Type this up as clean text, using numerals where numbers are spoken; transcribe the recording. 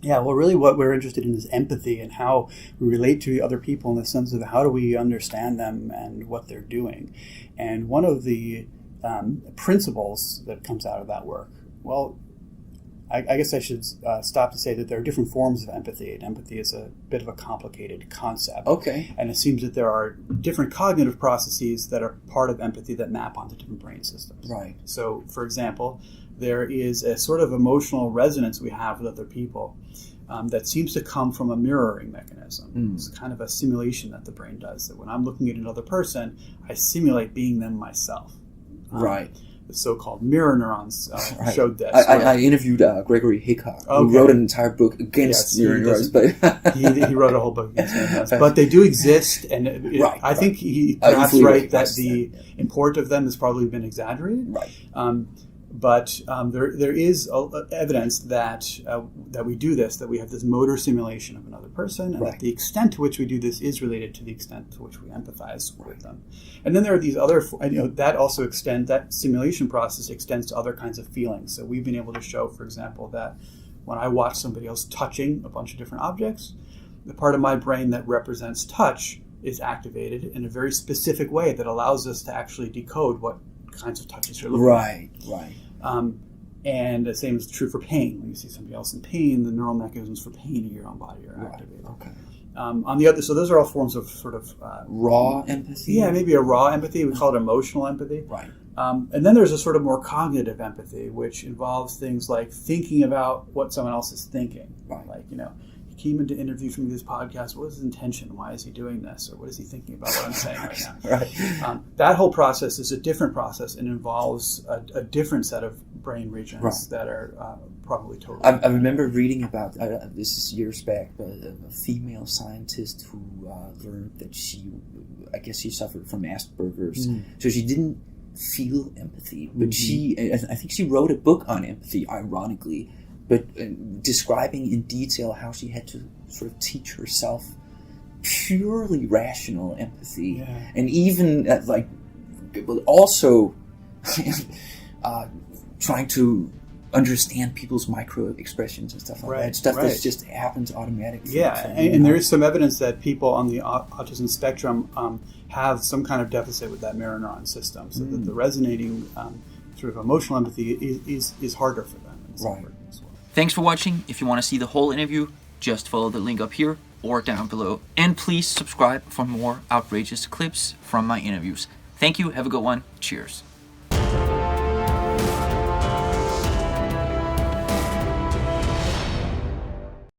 Yeah, well, really what we're interested in is empathy and how we relate to other people in the sense of how do we understand them and what they're doing. And one of the principles that comes out of that work, well, I guess I should stop to say that there are different forms of empathy, and empathy is a bit of a complicated concept. Okay. And it seems that there are different cognitive processes that are part of empathy that map onto different brain systems. Right. So, for example, there is a sort of emotional resonance we have with other people that seems to come from a mirroring mechanism. It's kind of a simulation that the brain does, that when I'm looking at another person, I simulate being them myself. Right. The so-called mirror neurons Right. showed this. I interviewed Gregory Hickok, who wrote an entire book against mirror neurons. But he wrote a whole book against mirror neurons. But they do exist, and I think he perhaps right that the importance of them has probably been exaggerated. Right. But there is evidence that we do this, that we have this motor simulation of another person, and that the extent to which we do this is related to the extent to which we empathize with them. And then there are these other, that also that simulation process extends to other kinds of feelings. So we've been able to show, for example, that when I watch somebody else touching a bunch of different objects, the part of my brain that represents touch is activated in a very specific way that allows us to actually decode what kinds of touches you're looking at. Right. And the same is true for pain. When you see somebody else in pain, the neural mechanisms for pain in your own body are activated. Okay. On the other, so those are all forms of sort of raw empathy. Yeah, maybe a raw empathy. We call it emotional empathy. Right. And then there's a sort of more cognitive empathy, which involves things like thinking about what someone else is thinking. Right. Like, he came in to interview for me this podcast. What is his intention? Why is he doing this? Or what is he thinking about what I'm saying right now? Right. That whole process is a different process and involves a different set of brain regions that are probably totally. I remember reading about, this is years back, a female scientist who learned that she suffered from Asperger's. So she didn't feel empathy, but I think she wrote a book on empathy, ironically, but describing in detail how she had to sort of teach herself purely rational empathy, and even also trying to understand people's micro expressions and stuff like that. Stuff that just happens automatically. Yeah, and there is some evidence that people on the autism spectrum have some kind of deficit with that mirror neuron system, so that the resonating sort of emotional empathy is harder for them. Right. As well. Thanks for watching. If you want to see the whole interview, just follow the link up here or down below. And please subscribe for more outrageous clips from my interviews. Thank you. Have a good one. Cheers.